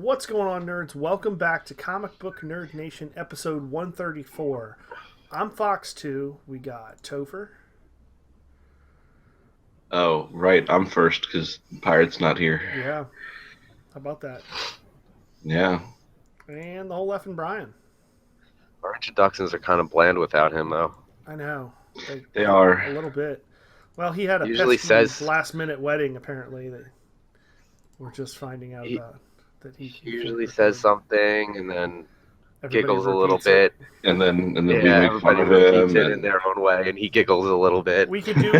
What's going on, nerds? Welcome back to Comic Book Nerd Nation, episode 134. I'm Fox2. We got Topher. Oh, right. I'm first because Pirate's not here. Yeah, how about that? Yeah. And the whole effing Brian. Our introductions are kind of bland without him, though. I know. They are. A little bit. Well, he had a Usually pesky says- last-minute wedding, apparently, that we're just finding out He- about. That he Usually says something and then Everybody giggles a little repeats it. bit. And then we Yeah, make fun everybody of repeats him. it in their own way, and he giggles a little bit. We could do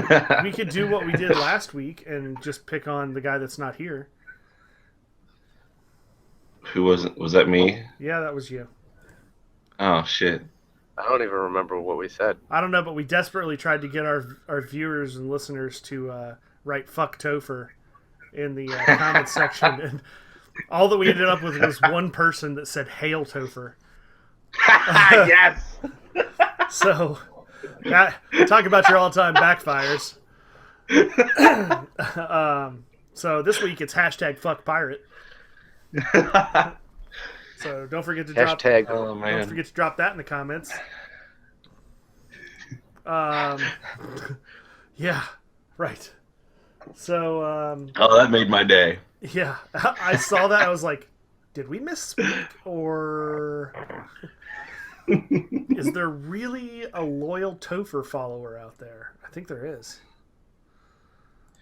what we did last week and just pick on the guy that's not here. Who was that me? Yeah, that was you. Oh, shit. I don't even remember what we said. I don't know, but we desperately tried to get our viewers and listeners to write "fuck Topher" in the comments section, and all that we ended up with was one person that said "Hail Topher." Yes! So, talk about your all-time backfires. So this week it's hashtag "fuck pirate." So don't forget to drop. Hashtag. Oh, Don't man. forget to drop that in the comments. Yeah, right. So, Oh, that made my day. yeah, I saw that. I was like, did we misspeak? Or is there really a loyal Topher follower out there? I think there is.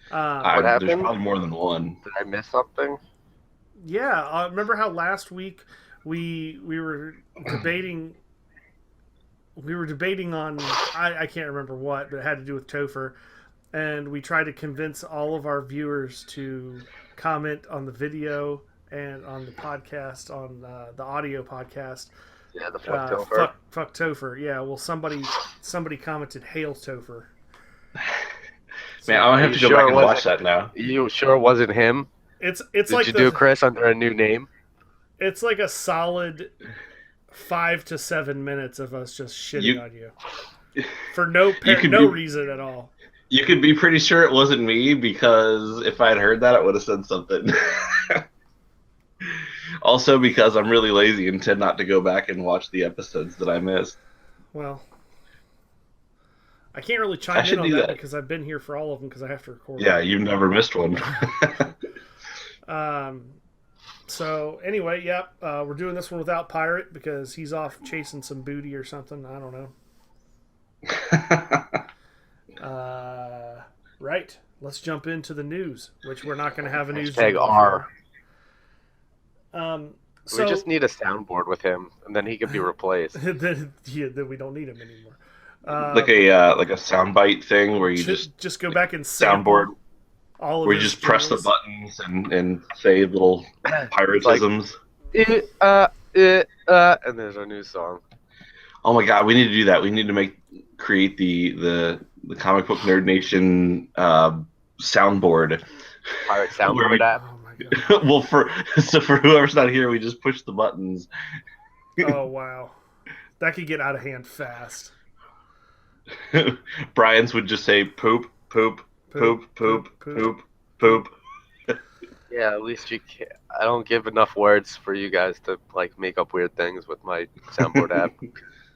What There's happened? probably more than one. Did I miss something? Yeah, remember how last week we were debating. We were debating on I can't remember what, but it had to do with Topher, and we tried to convince all of our viewers to comment on the video and on the podcast, on the audio podcast. Yeah, the fuck Topher. Fuck Topher. Yeah, well, somebody commented "Hail Topher." Man, I'll have to go sure back it and wasn't- watch that now. You sure it wasn't him? It's Did like you do Chris under a new name? it's like a solid 5 to 7 minutes of us just shitting on you for no could no be- reason at all. You could be pretty sure it wasn't me because if I had heard that, I would have said something. Also, because I'm really lazy and tend not to go back and watch the episodes that I missed. Well, I can't really I chime in should on do that that. because I've been here for all of them because I have to record. Yeah, you've never missed one. So anyway, yep, we're doing this one without Pirate because he's off chasing some booty or something. I don't know. Right. Let's jump into the news, which we're not going to have a news. Hashtag jingle R. for. So We just need a soundboard with him, and then he could be replaced. then we don't need him anymore. like a soundbite thing where you just go back and sample soundboard all of where you his just press the jingles. buttons and say little piratisms. And there's our new song. Oh my god, we need to do that. We need to create the Comic Book Nerd Nation soundboard. Pirate Where we- soundboard app. Oh my god. Well, for whoever's not here, we just push the buttons. Oh wow, that could get out of hand fast. Brian's would just say poop, poop, poop, poop, poop, poop. Yeah, at least you can. I don't give enough words for you guys to like make up weird things with my soundboard app.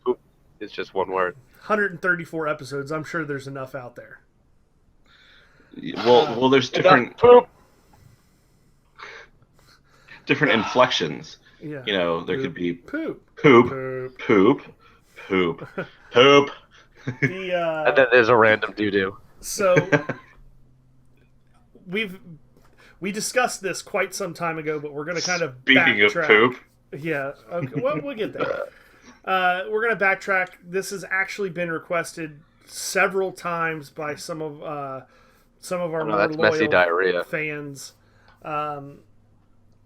Oop, it's just one word. 134 episodes. I'm sure there's enough out there. Well, there's different Poop. inflections. Yeah. You know, there could be Poop. poop, Poop. poop, poop, poop. The And then there's a random doo doo. so we discussed this quite some time ago, but we're going to kind of Speaking of backtrack. poop, Yeah. Okay. Well, we'll get there. We're going to backtrack. This has actually been requested several times by some of our No, more that's messy loyal diarrhea. fans.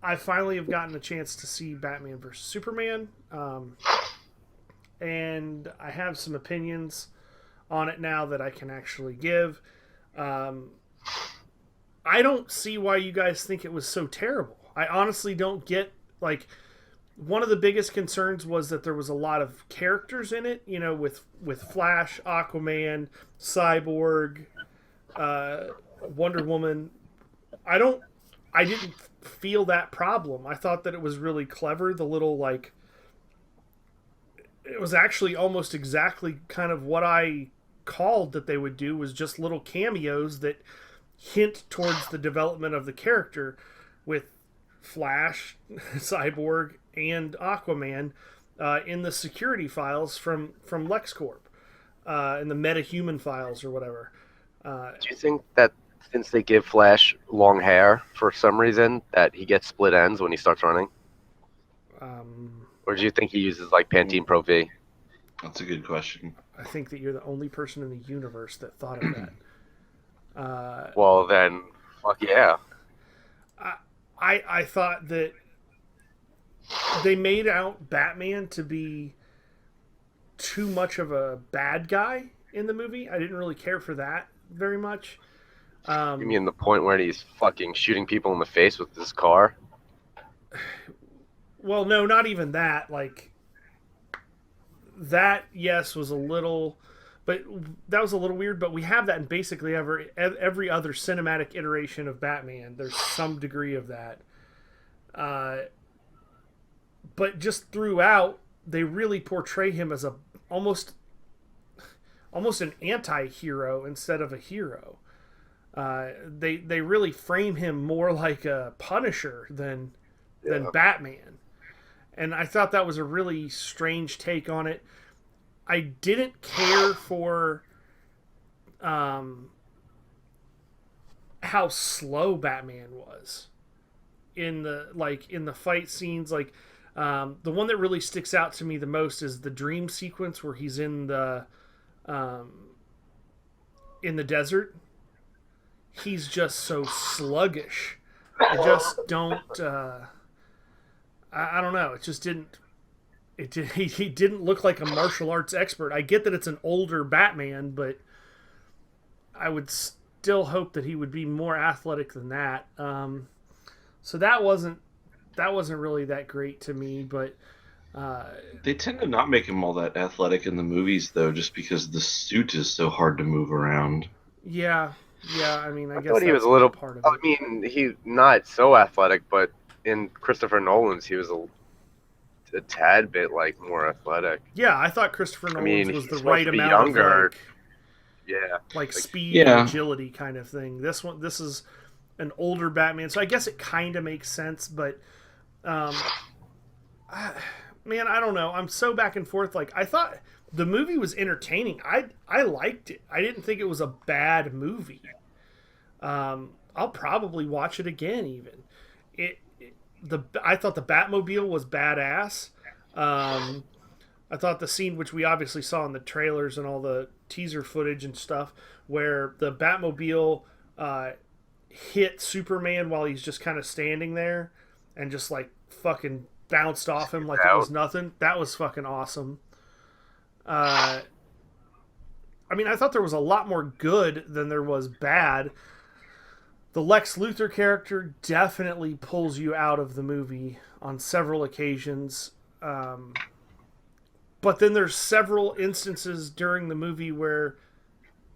I finally have gotten a chance to see Batman vs Superman, and I have some opinions on it now that I can actually give. I don't see why you guys think it was so terrible. I honestly don't get, like, one of the biggest concerns was that there was a lot of characters in it, you know, with Flash, Aquaman, Cyborg, Wonder Woman. I don't I didn't feel that problem. I thought that it was really clever. The little like, it was actually almost exactly kind of what I called that they would do, was just little cameos that hint towards the development of the character, with Flash, Cyborg, and Aquaman in the security files from LexCorp, in the MetaHuman files or whatever. Do you think that since they give Flash long hair for some reason, that he gets split ends when he starts running? Or do you think he uses like Pantene Pro V? That's a good question. I think that you're the only person in the universe that thought of that. Well, then, fuck yeah. I thought that they made out Batman to be too much of a bad guy in the movie. I didn't really care for that very much. You mean the point where he's fucking shooting people in the face with his car? Well, no, not even that. Like, that, yes, was a little, but that was a little weird. But we have that in basically every other cinematic iteration of Batman. There's some degree of that. But just throughout, they really portray him as almost an anti-hero instead of a hero. They really frame him more like a Punisher than Batman. And I thought that was a really strange take on it. I didn't care for how slow Batman was in the fight scenes. Like, the one that really sticks out to me the most is the dream sequence where he's in the desert. He's just so sluggish. I just don't. I don't know. It just didn't. He didn't look like a martial arts expert. I get that it's an older Batman, but I would still hope that he would be more athletic than that. So that wasn't really that great to me. But they tend to not make him all that athletic in the movies, though, just because the suit is so hard to move around. Yeah. I mean, I guess thought he was a little part of it. I mean, he's not so athletic, but in Christopher Nolan's, he was a tad bit like more athletic. Yeah, I thought Christopher Nolan's was the right amount younger. of like speed and agility kind of thing. This is an older Batman, so I guess it kind of makes sense. But man, I don't know. I'm so back and forth. Like, I thought the movie was entertaining. I liked it. I didn't think it was a bad movie. I'll probably watch it again. Even I thought the Batmobile was badass. I thought the scene, which we obviously saw in the trailers and all the teaser footage and stuff, where the Batmobile hit Superman while he's just kind of standing there and just like fucking bounced off him like it was nothing. That was fucking awesome. I mean, I thought there was a lot more good than there was bad. The Lex Luthor character definitely pulls you out of the movie on several occasions. But then there's several instances during the movie where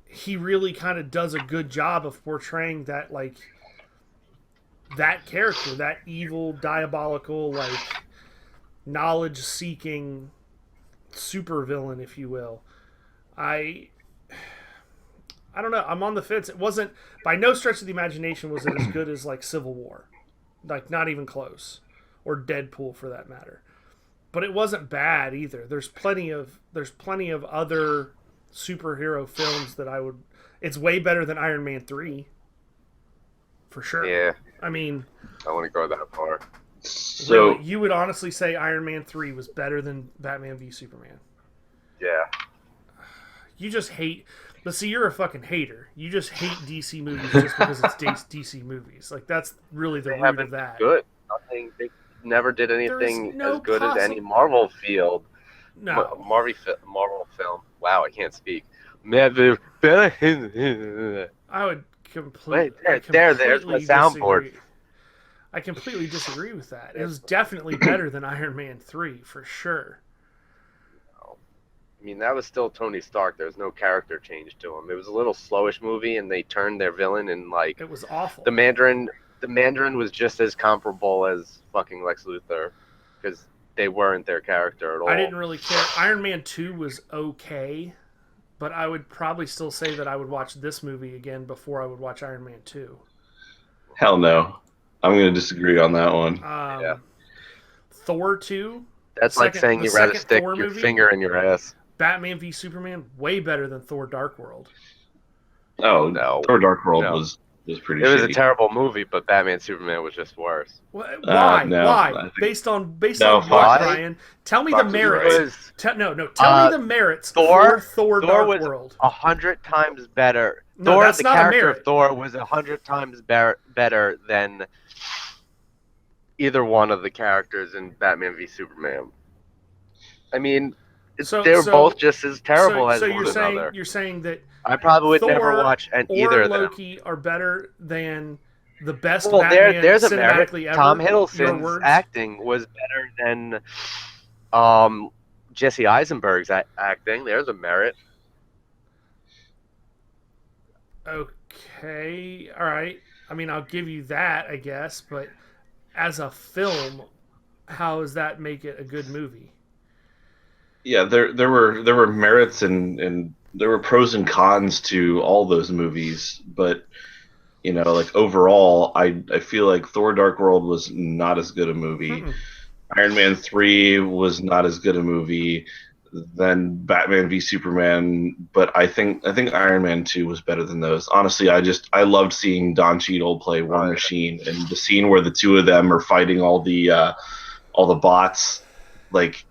he really kind of does a good job of portraying that, like, that character, that evil, diabolical, like, knowledge-seeking supervillain, if you will. I don't know. I'm on the fence. It wasn't, by no stretch of the imagination, was it as good as like Civil War, like not even close, or Deadpool for that matter. But it wasn't bad either. There's plenty of other superhero films that I would. It's way better than Iron Man 3, for sure. Yeah. I mean, I want to go that far. So really, you would honestly say Iron Man 3 was better than Batman v Superman? Yeah. You just hate. But see, you're a fucking hater. You just hate DC movies just because it's DC movies. Like, that's really the root of that. Good. Nothing. They never did anything no as good as any Marvel field. No. Marvel film. Wow, I can't speak. Never. I would completely. There's my soundboard. I completely disagree with that. It was definitely better than Iron Man 3, for sure. I mean, that was still Tony Stark. There was no character change to him. It was a little slowish movie, and they turned their villain and like it was awful. The Mandarin the Mandarin was just as comparable as fucking Lex Luthor, because they weren't their character at all. I didn't really care. Iron Man 2 was okay, but I would probably still say that I would watch this movie again before I would watch Iron Man 2. Hell no. I'm going to disagree on that one. Yeah. Thor 2, That's like second- saying the you'd rather second stick Thor your movie? finger in your ass. Batman v Superman, way better than Thor Dark World. Oh, No. Thor Dark World No. was pretty It was a shitty. terrible movie, but Batman Superman was just worse. Why? no, Why? I think- Based on No, what, Fox- Brian? Tell me Fox the is merits. right. It was Tell me the merits Thor- for Thor Thor Dark was World. 100 times better. No, Thor, that's the not a character merit. of Thor, was 100 times better than either one of the characters in Batman v Superman. I mean, they're both just as terrible as so one you're saying another. you're saying that I probably would never Thor watch or either of them. Loki are better than the best Well, Batman there's a merit. cinematically ever. Tom Your Hiddleston's words? acting was better than Jesse Eisenberg's acting. There's a merit. Okay, all right. I mean, I'll give you that, I guess, but as a film, how does that make it a good movie? Yeah, there were merits and there were pros and cons to all those movies, but like overall, I feel like Thor: Dark World was not as good a movie. Mm-mm. Iron Man 3 was not as good a movie than Batman v Superman, but I think Iron Man 2 was better than those. Honestly, I loved seeing Don Cheadle play War Machine, and the scene where the two of them are fighting all the bots, like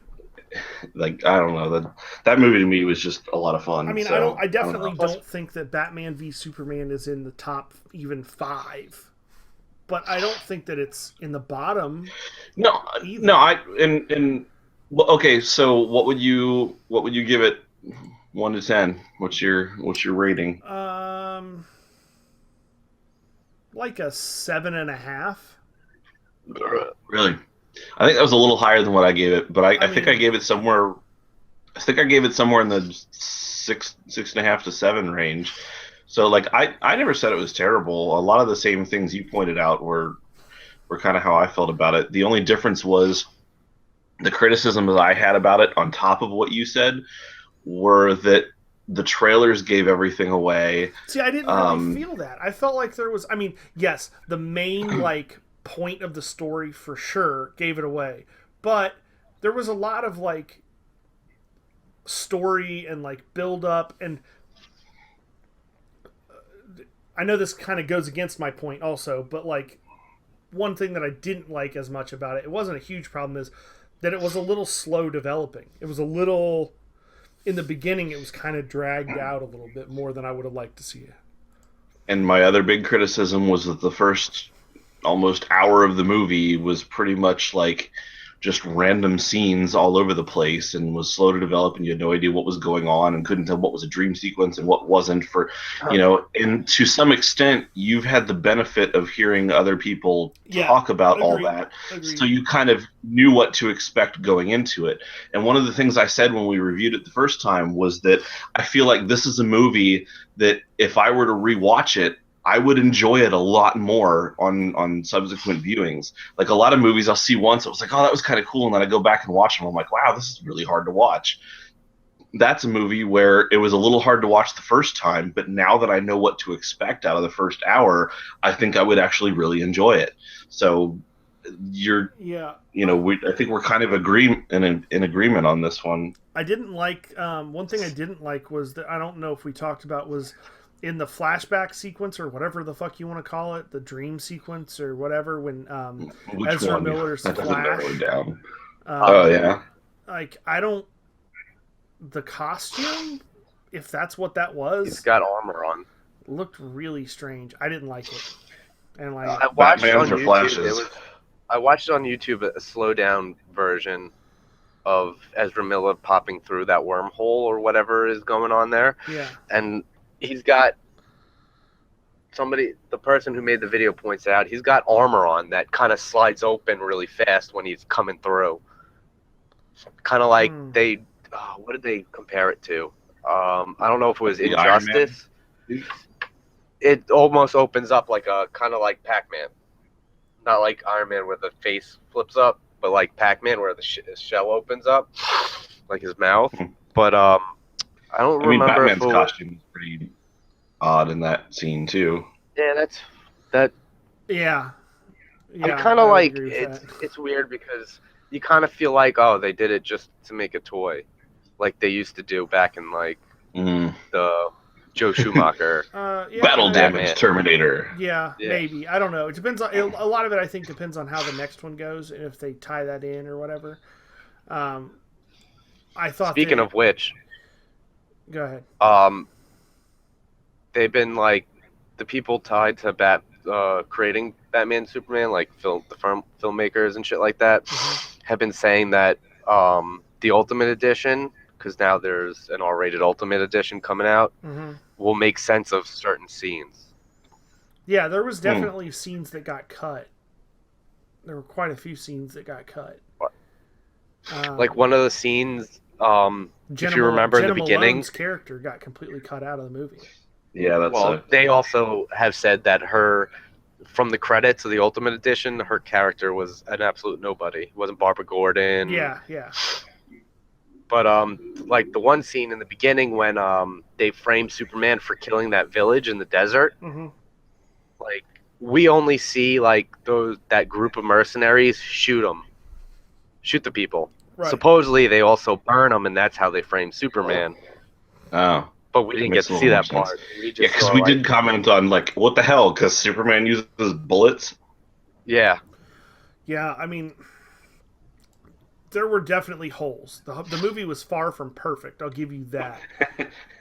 I don't know, that movie to me was just a lot of fun. I mean, so, I definitely know. don't think that Batman v Superman is in the top even 5, but I don't think that it's in the bottom. No, either. no. Well, okay. So what would you give it? 1 to 10. What's your rating? Like a 7.5. Really? I think that was a little higher than what I gave it, but I think mean- I gave it somewhere. I think I gave it somewhere in the 6.5 to 7 range. So like I never said it was terrible. A lot of the same things you pointed out were kind of how I felt about it. The only difference was the criticisms I had about it, on top of what you said, were that the trailers gave everything away. See, I didn't really feel that. I felt like there was. I mean, yes, the main like point of the story for sure gave it away, but there was a lot of like story and like build up, and I know this kind of goes against my point also, but like one thing that I didn't like as much about it, it wasn't a huge problem, is that it was a little slow developing. It was a little, in the beginning, it was kind of dragged out a little bit more than I would have liked to see it. And my other big criticism was that the first almost hour of the movie was pretty much like just random scenes all over the place and was slow to develop, and you had no idea what was going on and couldn't tell what was a dream sequence and what wasn't. And to some extent you've had the benefit of hearing other people talk about all that. Agreed. So you kind of knew what to expect going into it. And one of the things I said when we reviewed it the first time was that I feel like this is a movie that if I were to rewatch it, I would enjoy it a lot more on subsequent viewings. Like a lot of movies I'll see once, I was like, oh, that was kind of cool, and then I go back and watch them. I'm like, wow, this is really hard to watch. That's a movie where it was a little hard to watch the first time, but now that I know what to expect out of the first hour, I think I would actually really enjoy it. So I think we're kind of in agreement on this one. I didn't like one thing I didn't like was that, I don't know if we talked about, was in the flashback sequence or whatever the fuck you want to call it, the dream sequence or whatever, when Which Ezra one? Miller's That doesn't Flash. narrow it down. Oh yeah. Like the costume, if that's what that He's was, got armor on. looked really strange. I didn't like it, and like I watched it Batman's on or YouTube. Flashes? I watched on YouTube a slow down version of Ezra Miller popping through that wormhole or whatever is going on there, yeah, and he's got the person who made the video points out, he's got armor on that kind of slides open really fast when he's coming through. Kind of like what did they compare it to? I don't know if it was The Iron Man? Injustice. It almost opens up like a kind of like Pac-Man. not like Iron Man where the face flips up, but like Pac-Man where the his shell opens up, like his mouth. Hmm. But I don't I mean, remember if Batman's it was, costume is pretty odd in that scene too. yeah, that. Yeah, I'm yeah, kind I of would like agree with that. it's weird because you kind of feel like, oh, they did it just to make a toy, like they used to do back in like Mm. the Joe Schumacher. Yeah, Battle I mean, damage Batman. Terminator. yeah, Yeah. maybe. I don't know. It depends on a lot of it. I think depends on how the next one goes and if they tie that in or whatever. Um, I thought. Speaking of which, go ahead. they've been like the people tied to creating Batman Superman, like filmmakers and shit like that, have been saying that the Ultimate Edition, because now there's an R-rated Ultimate Edition coming out, will make sense of certain scenes. Yeah, there was definitely scenes that got cut. There were quite a few scenes that got cut. Like one of the scenes, if you remember in the beginning, Malone's character got completely cut out of the movie. Yeah, that's well, they also have said that from the credits of the Ultimate Edition, her character was an absolute nobody. It wasn't Barbara Gordon. Yeah. But like the one scene in the beginning when they framed Superman for killing that village in the desert, like we only see like that group of mercenaries shoot the people. Right. Supposedly they also burn them, and that's how they framed Superman. Oh. But we didn't get to see that part. Yeah, because we did comment on like, what the hell? Because Superman uses bullets. Yeah. Yeah, I mean, there were definitely holes. The movie was far from perfect. I'll give you that.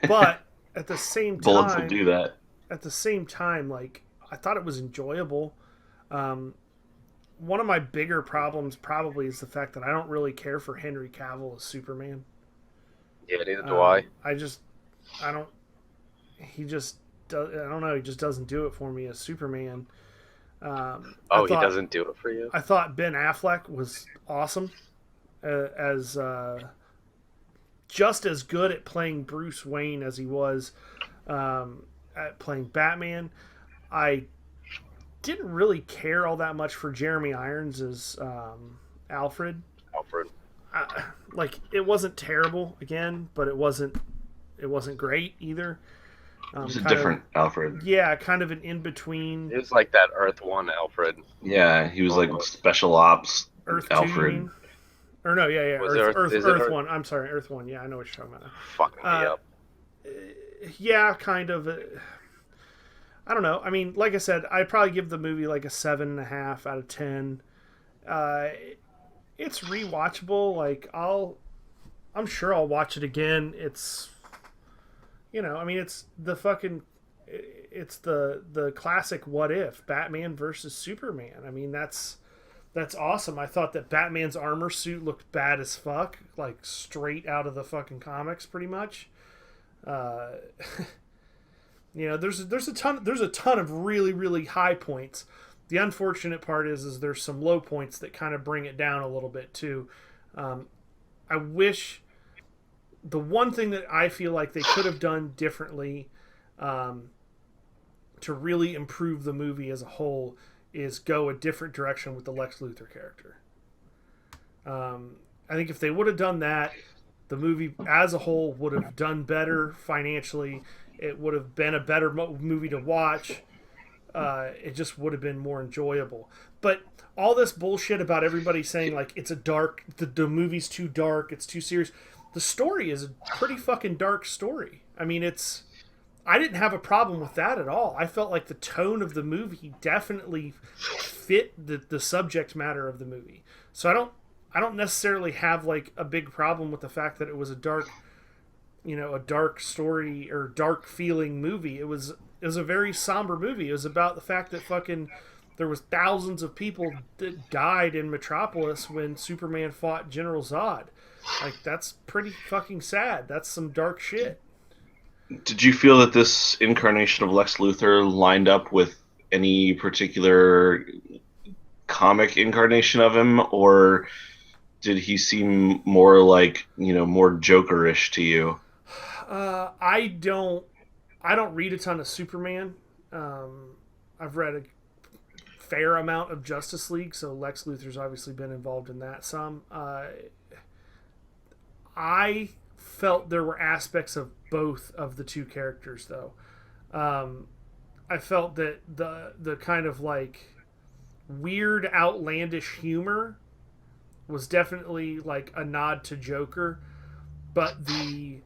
But at the same time, bullets will do that. At the same time, like I thought it was enjoyable. One of my bigger problems probably is the fact that I don't really care for Henry Cavill as Superman. Yeah, neither do I. I don't. He just. I don't know. He just doesn't do it for me as Superman. He doesn't do it for you. I thought Ben Affleck was awesome as just as good at playing Bruce Wayne as he was at playing Batman. I didn't really care all that much for Jeremy Irons as Alfred. Like it wasn't terrible again, but it wasn't great either. It was a different Alfred. Yeah, kind of an in-between. It was like that Earth 1 Alfred. Yeah, he was like special ops Earth Alfred. 2, or no, yeah. Earth 1. I'm sorry, Earth 1. Yeah, I know what you're talking about. Fucking me up. Yeah, kind of. I don't know. I mean, like I said, I'd probably give the movie like a 7.5 out of 10. It's rewatchable. Like I'm sure I'll watch it again. It's, I mean, it's the classic what if Batman versus Superman. I mean, that's awesome. I thought that Batman's armor suit looked bad as fuck, like straight out of the fucking comics, pretty much. There's a ton of really, really high points. The unfortunate part is there's some low points that kind of bring it down a little bit too. I wish the one thing that I feel like they could have done differently to really improve the movie as a whole is go a different direction with the Lex Luthor character. I think if they would have done that, the movie as a whole would have done better financially. It would have been a better movie to watch. It just would have been more enjoyable. But all this bullshit about everybody saying like it's the movie's too dark, it's too serious. The story is a pretty fucking dark story. I mean, I didn't have a problem with that at all. I felt like the tone of the movie definitely fit the subject matter of the movie. So I don't necessarily have like a big problem with the fact that it was a dark story or dark feeling movie. It was a very somber movie. It was about the fact that fucking there was thousands of people that died in Metropolis when Superman fought General Zod. Like, that's pretty fucking sad. That's some dark shit. Did you feel that this incarnation of Lex Luthor lined up with any particular comic incarnation of him, or did he seem more like, more Joker-ish to you? I don't read a ton of Superman. I've read a fair amount of Justice League, so Lex Luthor's obviously been involved in that some. I felt there were aspects of both of the two characters, though. I felt that the kind of like weird, outlandish humor was definitely like a nod to Joker, but the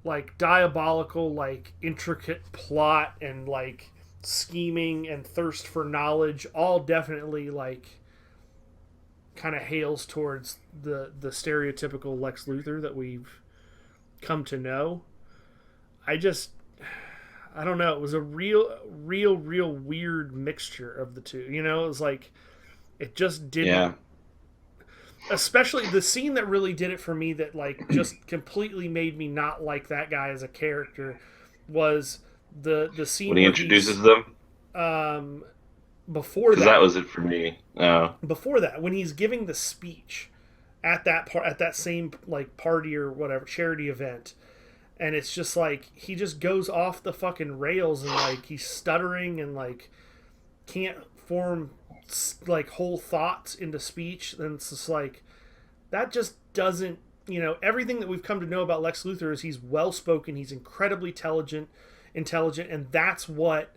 like diabolical, like intricate plot and like scheming and thirst for knowledge all definitely like kind of hails towards the stereotypical Lex Luthor that we've come to know. I don't know. It was a real weird mixture of the two. You know, it was like it just didn't. Yeah. Especially the scene that really did it for me, that like just completely made me not like that guy as a character, was the scene when he introduces them. Before that was it for me. Oh. Before that, when he's giving the speech at that same like party or whatever charity event, and it's just like he just goes off the fucking rails and like he's stuttering and like can't form like whole thoughts into speech. Then it's just like that just doesn't, you know, everything that we've come to know about Lex Luthor is he's well spoken, he's incredibly intelligent, and that's what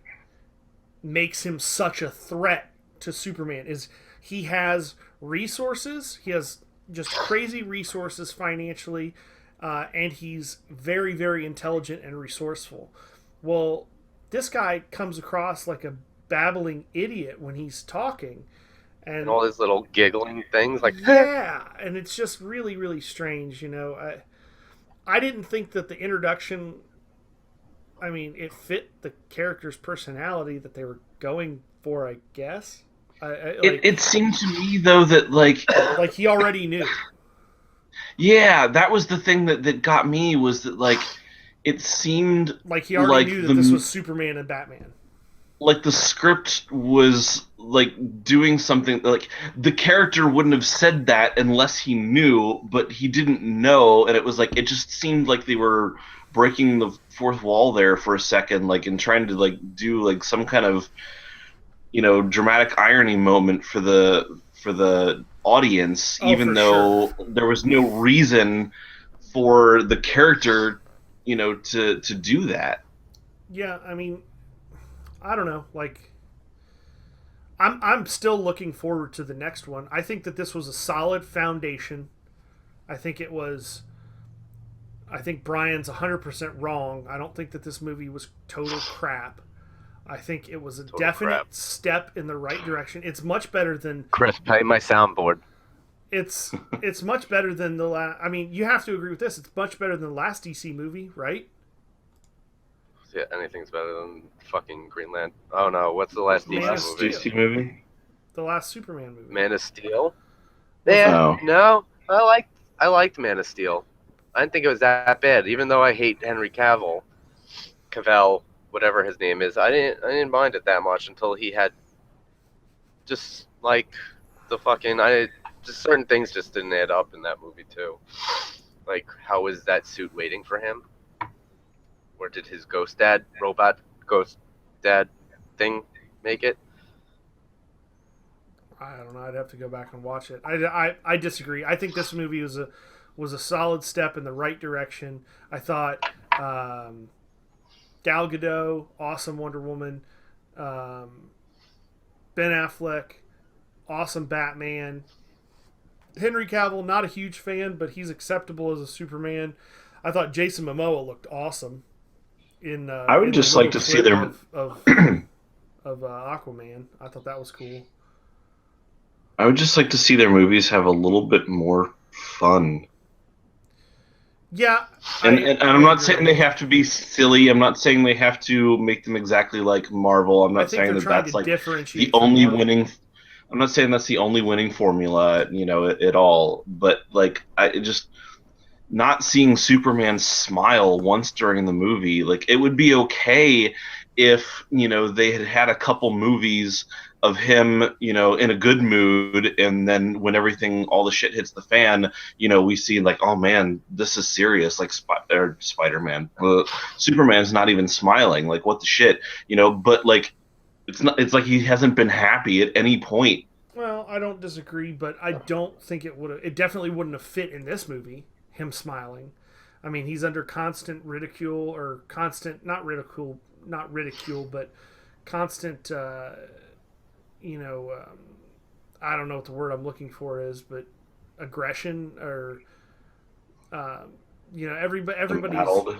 makes him such a threat to Superman. Is he has resources, he has just crazy resources financially, and he's very, very intelligent and resourceful. Well, this guy comes across like a babbling idiot when he's talking, and all his little giggling things, like yeah, and it's just really, really strange. You know, I didn't think that the introduction, I mean, it fit the character's personality that they were going for, I guess. It seemed to me though that like he already knew. Yeah, that was the thing that got me, was that like it seemed like he already knew that this was Superman and Batman. Like the script was like doing something, like the character wouldn't have said that unless he knew, but he didn't know, and it was like it just seemed like they were breaking the fourth wall there for a second, like, and trying to like do like some kind of, you know, dramatic irony moment for the audience, even though there was no reason for the character, you know, to do that. Yeah, I mean, I don't know. Like, I'm still looking forward to the next one. I think that this was a solid foundation. I think Brian's 100% wrong. I don't think that this movie was total crap. I think it was a definite step in the right direction. It's much better than Chris, pay my soundboard. It's much better than the last. I mean, you have to agree with this. It's much better than the last DC movie, right? Yeah, anything's better than fucking Green Lantern. Oh no, what's the last DC movie? The last Superman movie. Man of Steel. Yeah, no, I liked Man of Steel. I didn't think it was that bad, even though I hate Henry Cavill, whatever his name is. I didn't mind it that much until he had just like the fucking just certain things just didn't add up in that movie too. Like, how is that suit waiting for him? Or did his robot ghost dad thing make it? I don't know. I'd have to go back and watch it. I disagree. I think this movie was a solid step in the right direction. I thought Gal Gadot, awesome Wonder Woman, Ben Affleck, awesome Batman. Henry Cavill, not a huge fan, but he's acceptable as a Superman. I thought Jason Momoa looked awesome. I would just like to see them of Aquaman. I thought that was cool. I would just like to see their movies have a little bit more fun. Yeah, and I'm not saying they have to be silly. I'm not saying they have to make them exactly like Marvel. I'm not saying that's like the only winning. I'm not saying that's the only winning formula, you know, at all. But like, I just not seeing Superman smile once during the movie. Like, it would be okay if, you know, they had a couple movies of him, you know, in a good mood, and then when all the shit hits the fan, you know, we see like, oh man, this is serious. Like Spider-Man, Superman's not even smiling. Like, what the shit, you know? But like, It's like he hasn't been happy at any point. Well, I don't disagree, but I don't think it would have. It definitely wouldn't have fit in this movie. Him smiling. I mean, he's under constant ridicule or constant not ridicule, but constant. You know, I don't know what the word I'm looking for is, but aggression or. You know,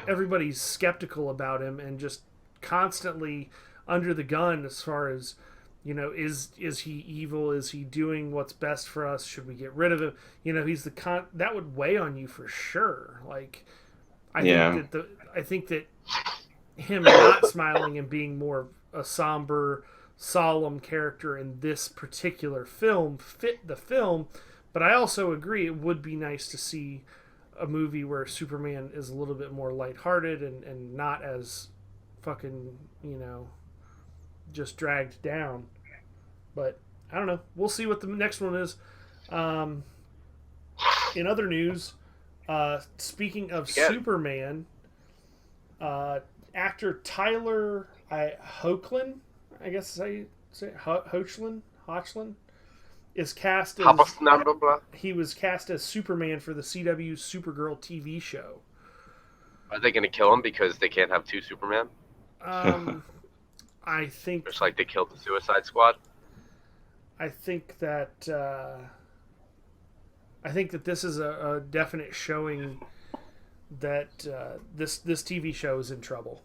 everybody's skeptical about him and just constantly under the gun as far as, you know, is he evil? Is he doing what's best for us? Should we get rid of him? You know, he's that would weigh on you for sure. Like, I think that him not smiling and being more a somber, solemn character in this particular film fit the film. But I also agree it would be nice to see a movie where Superman is a little bit more lighthearted and not as fucking, you know, just dragged down. But I don't know. We'll see what the next one is. In other news, speaking of Superman, actor Tyler Hoechlin, I guess I say Hoechlin is cast as he was cast as Superman for the CW Supergirl TV show. Are they going to kill him because they can't have two Superman? I think just like they killed the Suicide Squad. I think that this is a definite showing that this TV show is in trouble.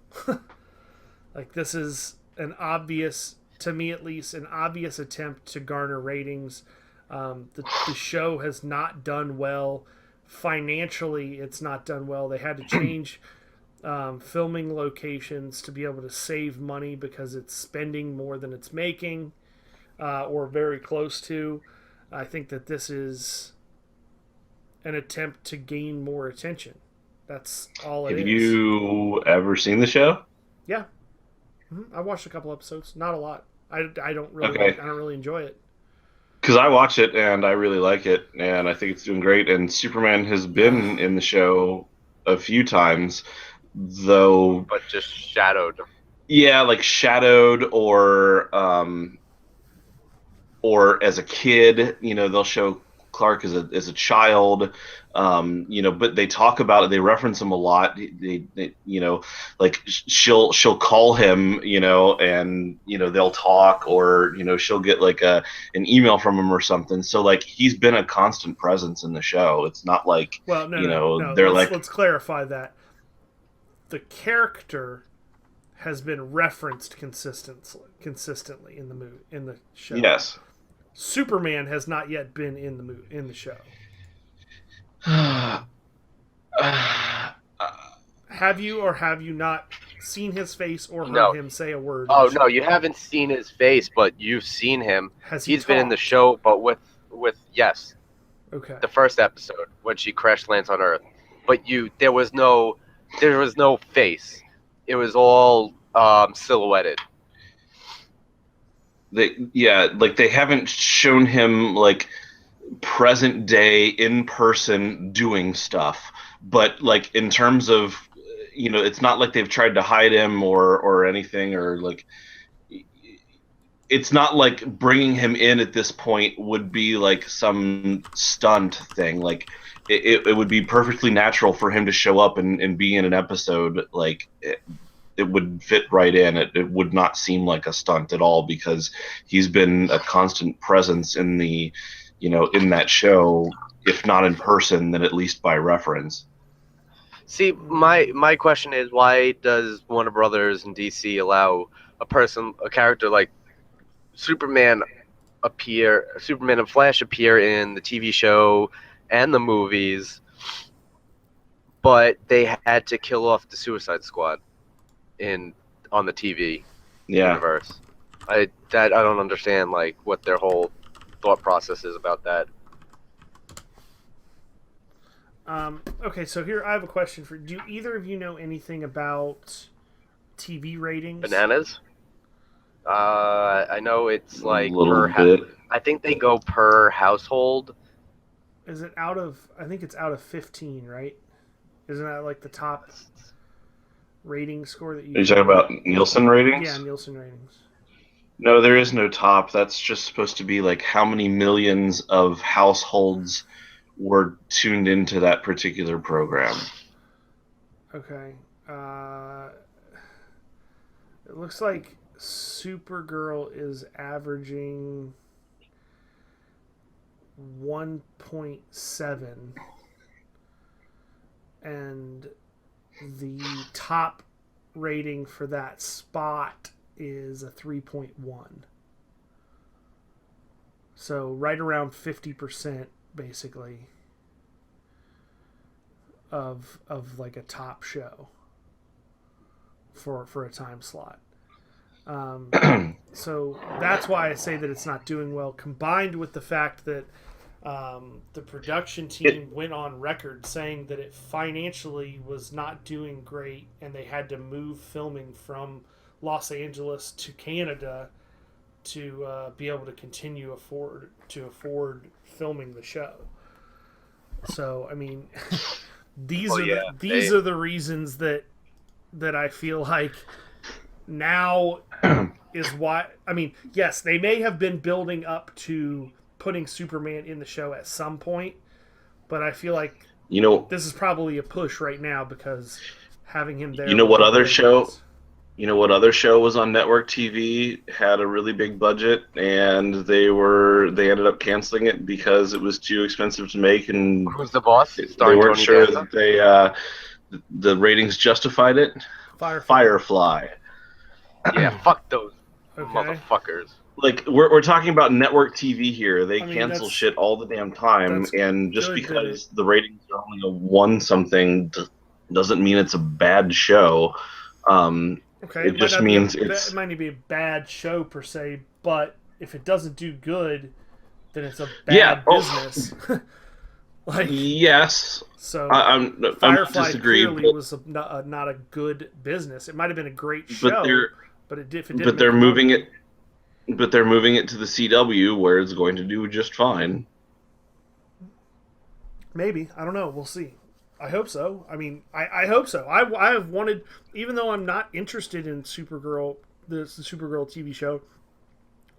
Like, this is an obvious, to me at least, an obvious attempt to garner ratings. The show has not done well financially. It's not done well. They had to change filming locations to be able to save money because it's spending more than it's making, or very close to. I think that this is an attempt to gain more attention. That's all it is. Have you ever seen the show? Yeah. I watched a couple episodes, not a lot. I don't really I don't really enjoy it. Because I watch it and I really like it, and I think it's doing great. And Superman has been in the show a few times, though, but just shadowed. Yeah, like shadowed or as a kid. You know, they'll show Clark as a child. You know, but they talk about it. They reference him a lot. They you know, like she'll call him, you know, and you know they'll talk, or you know she'll get like an email from him or something. So like he's been a constant presence in the show. It's not like let's clarify that the character has been referenced consistently in the show. Yes. Superman has not yet been in the show. Have you or have you not seen his face or heard him say a word? Oh no, you haven't seen his face, but you've seen him. He's been in the show, but with yes. Okay. The first episode when she crash lands on Earth, but there was no face. It was all silhouetted. They haven't shown him like present day in person doing stuff, but like in terms of, you know, it's not like they've tried to hide him or anything, or like it's not like bringing him in at this point would be like some stunt thing. Like it would be perfectly natural for him to show up and be in an episode. Like it would fit right in. It would not seem like a stunt at all, because he's been a constant presence in the, you know, in that show, if not in person, then at least by reference. See, my question is, why does Warner Brothers and DC allow a character like Superman and Flash appear in the TV show and the movies, but they had to kill off the Suicide Squad on the TV universe? I don't understand like what their whole thought process is about that. Okay, so here I have a question for you. Do either of you know anything about TV ratings? Bananas? I know it's like per bit. I think they go per household. Is it out of? I think it's out of 15, right? Isn't that like the top rating score that you? Are you talking about Nielsen ratings? Yeah, Nielsen ratings. No, there is no top. That's just supposed to be like how many millions of households were tuned into that particular program. Okay. It looks like Supergirl is averaging 1.7, and the top rating for that spot is a 3.1. So right around 50% basically of like a top show for a time slot. So that's why I say that it's not doing well, combined with the fact that the production team went on record saying that it financially was not doing great and they had to move filming from Los Angeles to Canada to be able to continue afford filming the show. So I mean, these are the reasons that I feel like now is why. I mean, yes, they may have been building up to putting Superman in the show at some point, but I feel like this is probably a push right now because having him there. You know what other show? You know what other show was on network TV, had a really big budget, and they ended up canceling it because it was too expensive to make, and Who's the boss? they weren't sure that the ratings justified it. Firefly. Yeah, fuck those motherfuckers. Like we're talking about network TV here. They cancel shit all the damn time, and just because the ratings are only a 1 something doesn't mean it's a bad show. Okay, it just means it might not be a bad show per se, but if it doesn't do good, then it's a bad business. Yes. So I'm Firefly clearly was not a good business. It might have been a great show, but it didn't. But they're moving it. But they're moving it to the CW, where it's going to do just fine. Maybe, I don't know. We'll see. I hope so. I mean, I hope so. I have wanted, even though I'm not interested in Supergirl, the Supergirl TV show,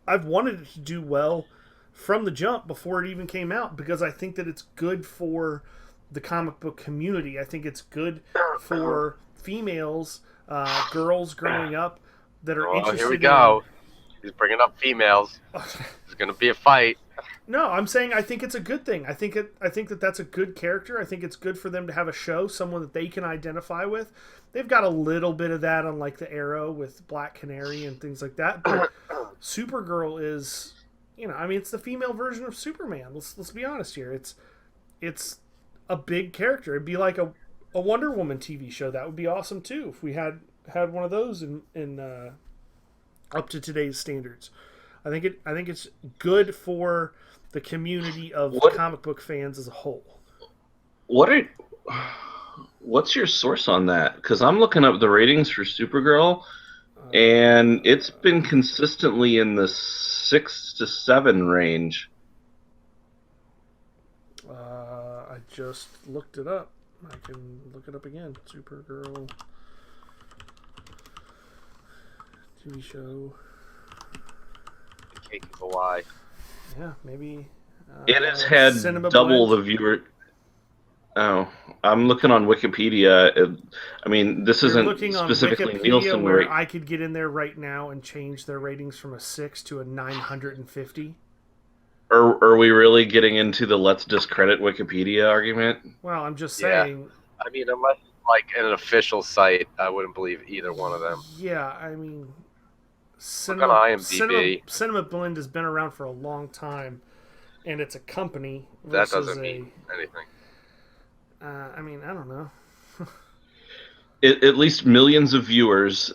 I've wanted it to do well from the jump before it even came out, because I think that it's good for the comic book community. I think it's good for females, girls growing up that are interested. Here we go. He's bringing up females. There's gonna be a fight. No, I'm saying I think it's a good thing. I think that that's a good character. I think it's good for them to have a show, someone that they can identify with. They've got a little bit of that on like the Arrow with Black Canary and things like that. But Supergirl is, I mean, it's the female version of Superman. Let's be honest here. It's a big character. It'd be like a Wonder Woman TV show. That would be awesome too if we had one of those in up to today's standards. I think it's good for the community of comic book fans as a whole. What's your source on that? Because I'm looking up the ratings for Supergirl, and it's been consistently in the 6 to 7 range. I just looked it up. I can look it up again. Supergirl TV show. Why? Yeah, maybe. It has had double the viewer. Oh, I'm looking on Wikipedia. I mean, this isn't specifically Nielsen. Where I could get in there right now and change their ratings from a 6 to a 950. Are we really getting into the let's discredit Wikipedia argument? Well, I'm just saying. Yeah. I mean, unless like an official site, I wouldn't believe either one of them. Yeah, I mean. Cinema Blend has been around for a long time, and it's a company. That doesn't mean anything. I mean, I don't know. At least millions of viewers.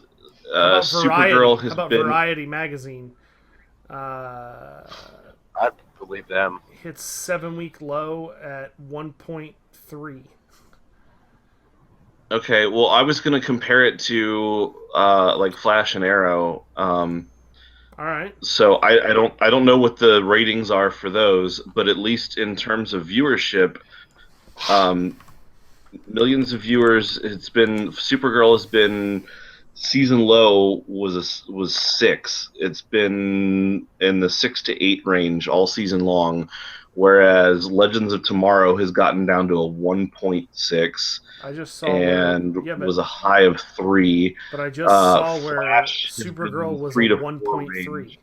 Supergirl has been. Variety magazine? I believe them. Hits 7-week low at 1.3. Okay, well, I was going to compare it to like Flash and Arrow. All right. So I don't know what the ratings are for those, but at least in terms of viewership, millions of viewers. Supergirl has been season low was 6. It's been in the 6 to 8 range all season long, whereas Legends of Tomorrow has gotten down to a 1.6 I just saw and where, yeah, was a high of 3. but I just saw where Flash has Supergirl been was 3 a to 4 1.3. range.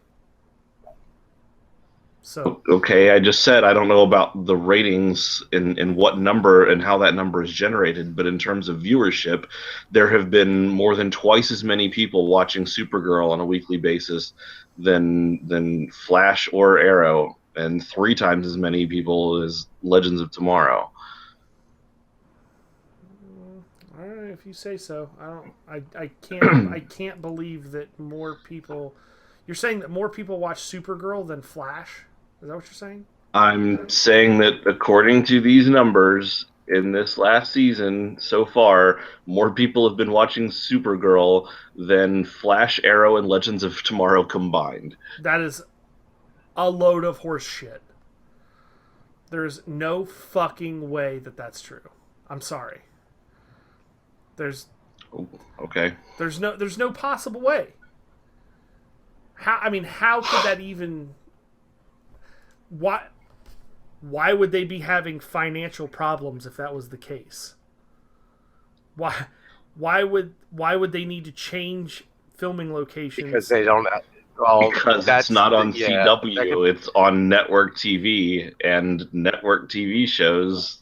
So Okay, I just said I don't know about the ratings and what number and how that number is generated, but in terms of viewership, there have been more than twice as many people watching Supergirl on a weekly basis than Flash or Arrow, and 3 times as many people as Legends of Tomorrow. all right, if you say so. I can't believe that more people. You're saying that more people watch Supergirl than Flash? Is that what you're saying? I'm saying that according to these numbers in this last season so far, more people have been watching Supergirl than Flash, Arrow, and Legends of Tomorrow combined. That is a load of horse shit. There's no fucking way that that's true. I'm sorry. There's Okay. there's no possible way. How could that even why would they be having financial problems if that was the case? Why would they need to change filming locations? Because they don't. Well, Because that's it's not on yeah, CW, it's on network TV, and network TV shows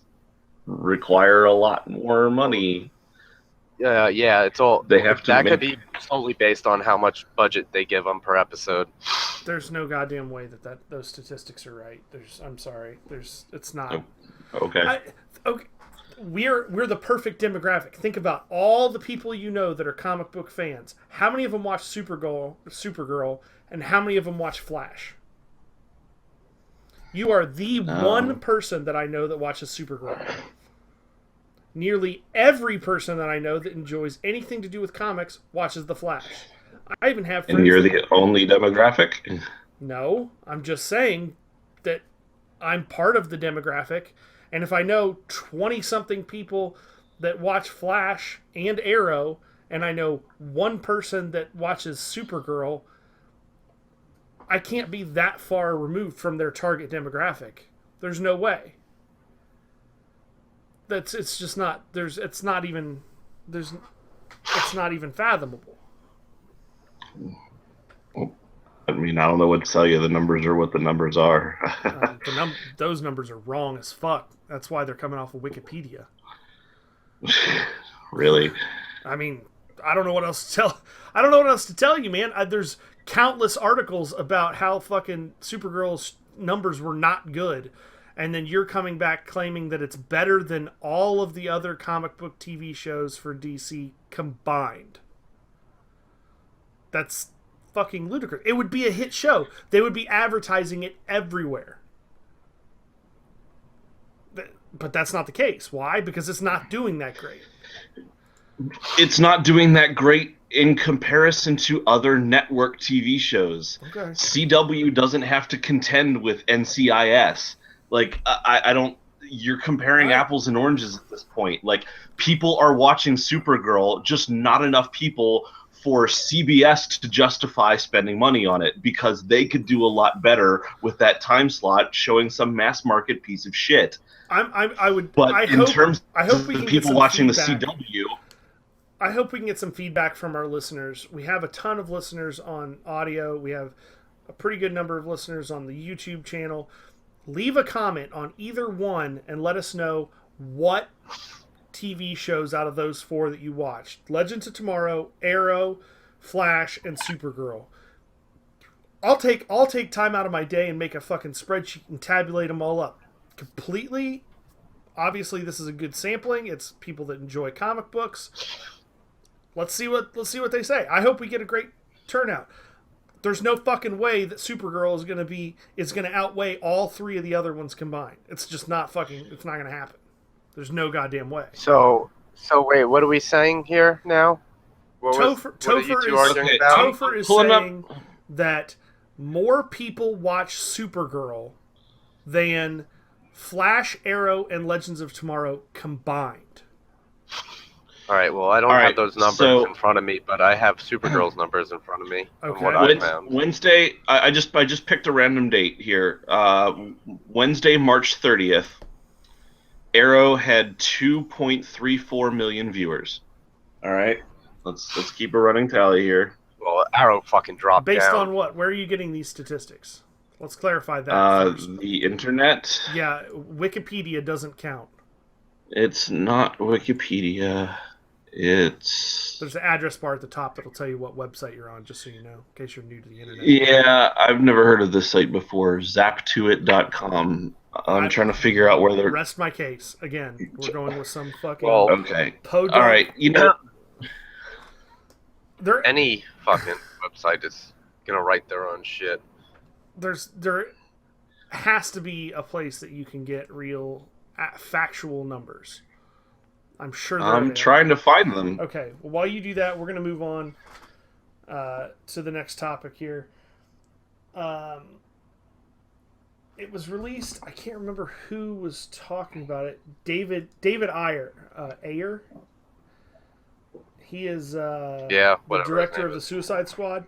require a lot more money. Yeah, it's all. They have to That make- could be solely based on how much budget they give them per episode. There's no goddamn way that those statistics are right. I'm sorry. It's not. Okay. Okay. We're the perfect demographic. Think about all the people you know that are comic book fans. How many of them watch Supergirl, and how many of them watch Flash? You are the one person that I know that watches Supergirl. Nearly every person that I know that enjoys anything to do with comics watches The Flash. I even have friends. And you're the only demographic? No, I'm just saying that I'm part of the demographic, and if I know 20-something people that watch Flash and Arrow, and I know one person that watches Supergirl, I can't be that far removed from their target demographic. There's no way. It's not even fathomable. I mean, I don't know what to tell you. The numbers are what the numbers are. Those numbers are wrong as fuck. That's why they're coming off of Wikipedia. Really? I mean, I don't know what else to tell. I don't know what else to tell you, man. There's countless articles about how fucking Supergirl's numbers were not good, and then you're coming back claiming that it's better than all of the other comic book TV shows for DC combined. That's fucking ludicrous. It would be a hit show. They would be advertising it everywhere. But that's not the case. Why? Because it's not doing that great. It's not doing that great in comparison to other network TV shows. Okay. CW doesn't have to contend with NCIS. Like, I don't... You're comparing apples and oranges at this point. Like, people are watching Supergirl, just not enough people for CBS to justify spending money on it, because they could do a lot better with that time slot showing some mass market piece of shit. I hope we of can people get watching feedback. the CW, I hope we can get some feedback from our listeners. We have a ton of listeners on audio. We have a pretty good number of listeners on the YouTube channel. Leave a comment on either one and let us know what TV shows out of those 4 that you watched. Legends of Tomorrow, Arrow, Flash, and Supergirl. I'll take time out of my day and make a fucking spreadsheet and tabulate them all up completely. Obviously, this is a good sampling. It's people that enjoy comic books. Let's see what they say. I hope we get a great turnout. There's no fucking way that Supergirl is gonna outweigh all 3 of the other ones combined. It's just not fucking. It's not gonna happen. There's no goddamn way. So wait, what are we saying here now? Topher is saying that more people watch Supergirl than Flash, Arrow, and Legends of Tomorrow combined. All right. Well, I don't All have right, those numbers so- in front of me, but I have Supergirl's numbers in front of me. From Okay. what I found. Wednesday, I just picked a random date here. Wednesday, March 30th. Arrow had 2.34 million viewers. All right, let's keep a running tally here. Well, Arrow fucking dropped Based down. on what? Where are you getting these statistics? Let's clarify that first. The internet. Yeah, Wikipedia doesn't count. It's not Wikipedia. It's There's an address bar at the top that'll tell you what website you're on, just so you know, in case you're new to the internet. yeah. I've never heard of this site before. Zaptoit.com. I'm trying to figure out where they're. Rest my case. Again, we're going with some fucking Well, Okay. podunk. All right. You know. There, Any fucking website is gonna write their own shit. there has to be a place that you can get real factual numbers. I'm sure. I'm trying to find them. Okay. Well, while you do that, we're going to move on to the next topic here. It was released. I can't remember who was talking about it. David Ayer. Ayer. He is Yeah, the whatever. director of the Suicide Squad.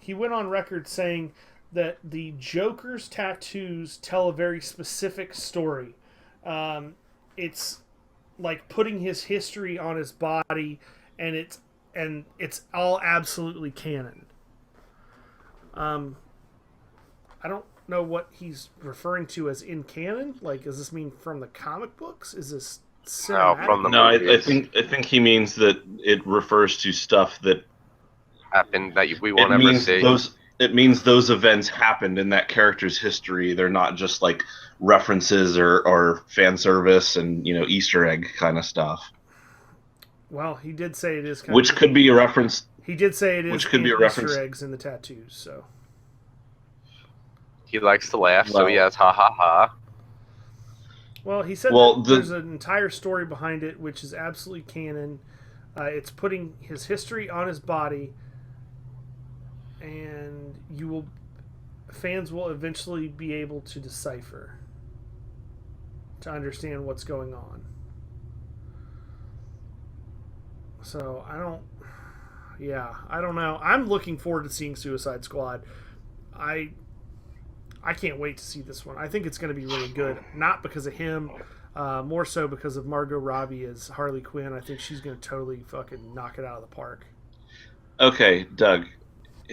He went on record saying that the Joker's tattoos tell a very specific story. It's like putting his history on his body, and it's all absolutely canon. I don't know what he's referring to as in canon. Like, does this mean from the comic books? Is this cinematic? from the No, I movies. think he means that it refers to stuff that Happened that we it won't ever means see. those. It means those events happened in that character's history. They're not just like references or fan service and Easter egg kind of stuff. Well, he did say it is kind Which of, could be a reference. he did say it is which could be a Easter reference- eggs in the tattoos. So He likes to laugh, so Well- he has ha ha ha. well, he said Well, that there's an entire story behind it, which is absolutely canon. It's putting his history on his body, and fans will eventually be able to decipher, to understand what's going on. So I don't know. I'm looking forward to seeing Suicide Squad. I can't wait to see this one. I think it's going to be really good, not because of him, more so because of Margot Robbie as Harley Quinn. I think she's going to totally fucking knock it out of the park. Okay, Doug,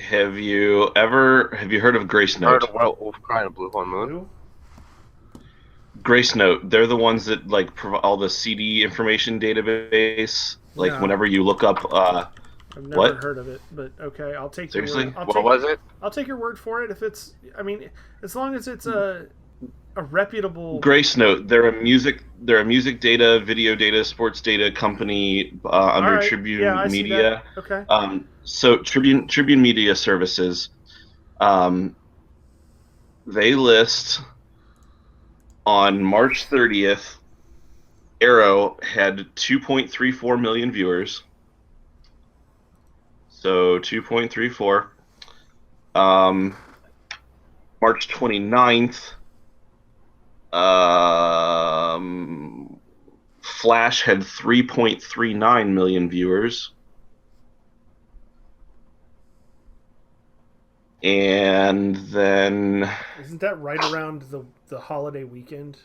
have you heard of Grace Heard Note? of Wolf Cry and Blue on Moon? Who? Grace Note. They're the ones that like provide all the CD information database. Like No. whenever you look up. I've never What? heard of it, but okay, I'll take Seriously? your word. What was it? I'll take your word for it if it's. I mean, as long as it's a reputable. Grace Note. They're a music data, video data, sports data company under Alright, Tribune yeah, I see Media. that. Okay. So Tribune Media Services, they list on March 30th, Arrow had 2.34 million viewers. So 2.34. March 29th, Flash had 3.39 million viewers. And then Isn't that right around the holiday weekend?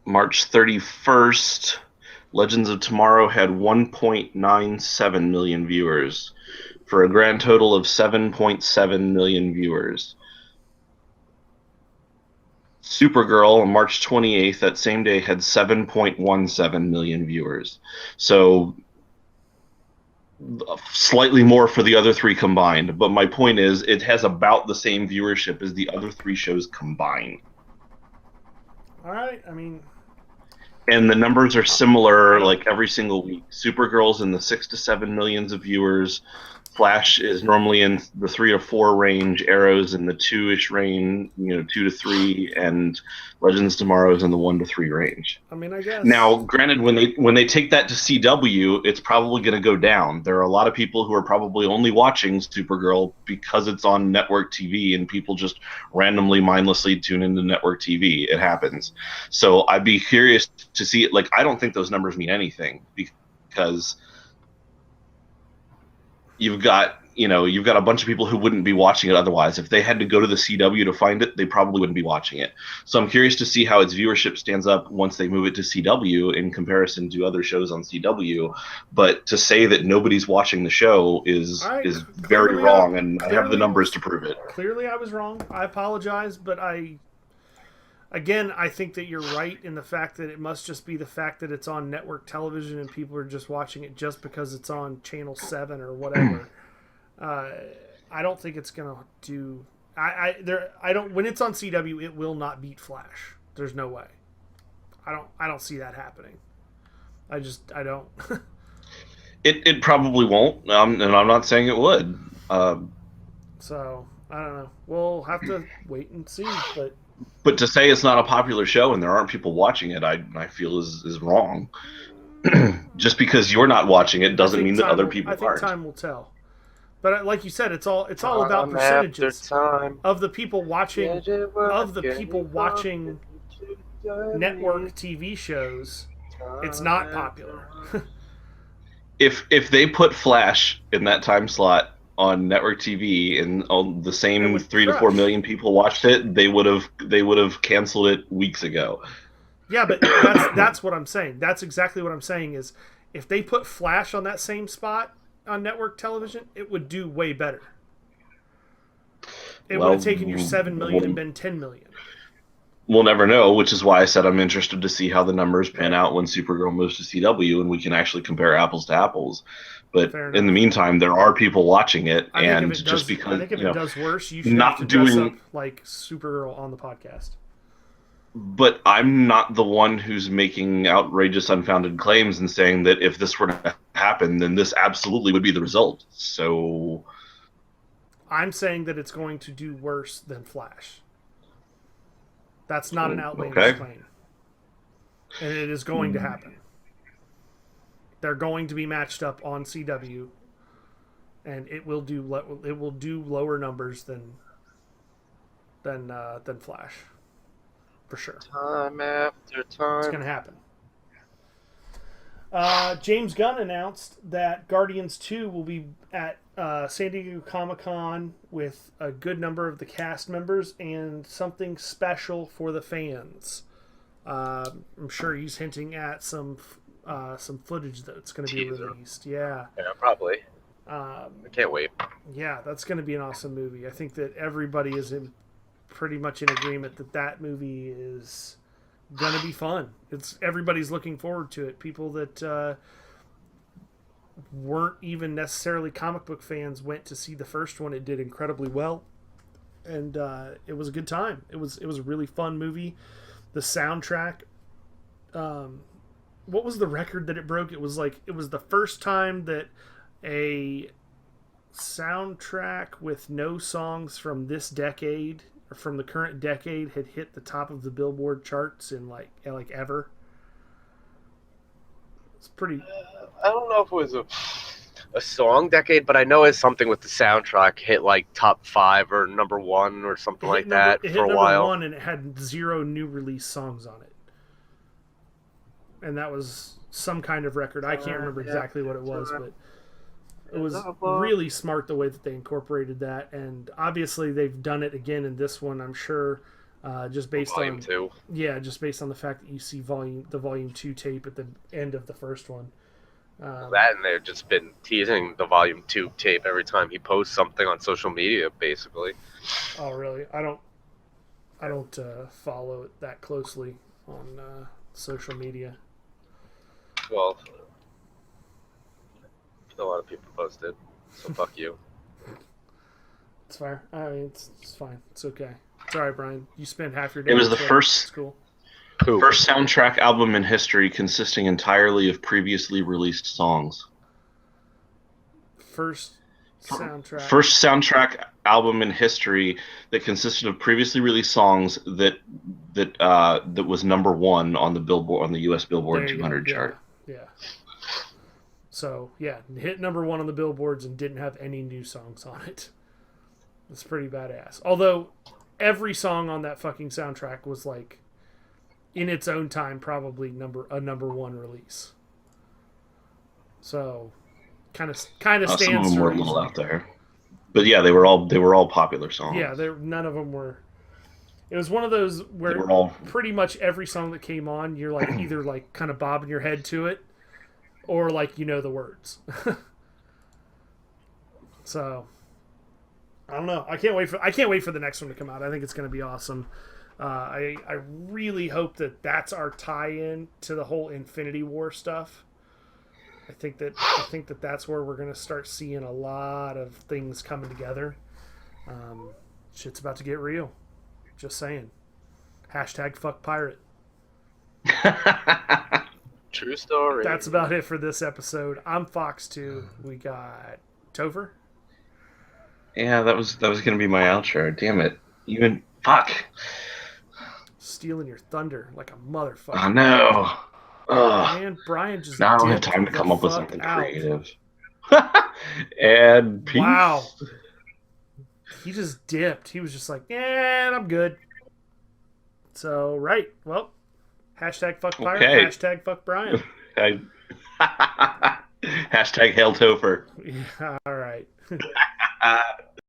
March 31st, Legends of Tomorrow had 1.97 million viewers for a grand total of 7.7 million viewers. Supergirl on March 28th, that same day, had 7.17 million viewers. So slightly more for the other three combined. But my point is, it has about the same viewership as the other three shows combined. All right. I mean, And the numbers are similar, like every single week. Supergirl's in the 6 to 7 millions of viewers. Flash is normally in the 3 to 4 range. Arrow's in the 2-ish range, 2 to 3, and Legends of Tomorrow is in the 1 to 3 range. I mean, I guess. Now, granted, when they take that to CW, it's probably going to go down. There are a lot of people who are probably only watching Supergirl because it's on network TV, and people just randomly, mindlessly tune into network TV. It happens. So I'd be curious to see it. Like, I don't think those numbers mean anything because because you've got a bunch of people who wouldn't be watching it otherwise. If they had to go to the CW to find it, they probably wouldn't be watching it. So I'm curious to see how its viewership stands up once they move it to CW in comparison to other shows on CW. But to say that nobody's watching the show is very wrong, and I have the numbers to prove it. Clearly I was wrong. I apologize, but I think that you're right in the fact that it must just be the fact that it's on network television and people are just watching it just because it's on Channel 7 or whatever. I don't think it's gonna do. I don't. When it's on CW, it will not beat Flash. There's no way. I don't see that happening. I don't. It probably won't, and I'm not saying it would. So I don't know. We'll have to wait and see. But to say it's not a popular show and there aren't people watching it, I feel is wrong. Just because you're not watching it doesn't mean that other people aren't. I think time will tell. But like you said, it's all about percentages of the people watching network TV shows. It's not popular. If they put Flash in that time slot on network TV and all the same 3 to 4 million people watched it, they would have canceled it weeks ago. Yeah, but that's what I'm saying. That's exactly what I'm saying is if they put Flash on that same spot on network television, it would do way better. It would have taken your 7 million and been 10 million. We'll never know, which is why I said I'm interested to see how the numbers pan out when Supergirl moves to CW and we can actually compare apples to apples. But in the meantime, there are people watching it, and just because I think if it does worse, you should not have to dress up like Supergirl on the podcast. But I'm not the one who's making outrageous, unfounded claims and saying that if this were to happen, then this absolutely would be the result. So I'm saying that it's going to do worse than Flash. That's not an outlandish claim. And it is going to happen. They're going to be matched up on CW, and it will do lower numbers than Flash. For sure. Time after time. It's going to happen. James Gunn announced that Guardians 2 will be at San Diego Comic-Con with a good number of the cast members and something special for the fans. I'm sure he's hinting at some footage that's going to be released. Yeah, probably. I can't wait. Yeah, that's going to be an awesome movie. I think that everybody is pretty much in agreement that movie is gonna be fun. Everybody's looking forward to it. People that weren't even necessarily comic book fans went to see the first one. It did incredibly well, and it was a good time. It was a really fun movie. The soundtrack. What was the record that it broke? It was the first time that a soundtrack with no songs from this decade or from the current decade had hit the top of the Billboard charts in like ever. It's pretty. I don't know if it was a song decade, but I know it's something with the soundtrack hit like top 5 or number 1 or something like that for a while. Number 1, and it had 0 new release songs on it, and that was some kind of record. I can't remember exactly what it was, but it was really smart the way that they incorporated that, and obviously they've done it again in this one. I'm sure, just based Volume 2. Yeah, just based on the fact that you see the Volume 2 tape at the end of the first one. That, and they've just been teasing the Volume 2 tape every time he posts something on social media, basically. Oh, really? I don't follow it that closely on social media. Well, a lot of people post it, so fuck you. It's fair. I mean, it's fine. It's okay. It's all right, Brian. You spent half your day. It was the first. It's cool. First soundtrack album in history consisting entirely of previously released songs. First soundtrack album in history that consisted of previously released songs that was number 1 on the U.S. Billboard 200 chart. Yeah. So yeah, hit number 1 on the billboards and didn't have any new songs on it. That's pretty badass. Although every song on that fucking soundtrack was like, in its own time, probably a number 1 release. So kind of Some of stands them to were a reason. little out there, but yeah, they were all popular songs. Yeah, none of them were. It was one of those They where were all pretty much every song that came on, you're like either like kind of bobbing your head to it, or like you know the words. So I don't know. I can't wait for the next one to come out. I think it's going to be awesome. I really hope that that's our tie-in to the whole Infinity War stuff. I think that that's where we're going to start seeing a lot of things coming together. Shit's about to get real. Just saying. Hashtag fuck pirate. True story. That's about it for this episode. I'm Fox2. We got Topher. yeah, that was gonna be my outro. Damn it! Even fuck. Stealing your thunder like a motherfucker. Oh no. Ugh. Man, Brian just Now I don't have dipped time to the come up with fuck something out. creative. And peace. Wow. He just dipped. He was just like, yeah, I'm good. So, right. Well, hashtag fuck pirate, Okay. hashtag fuck Brian. Hashtag Hail Topher. Yeah, all right.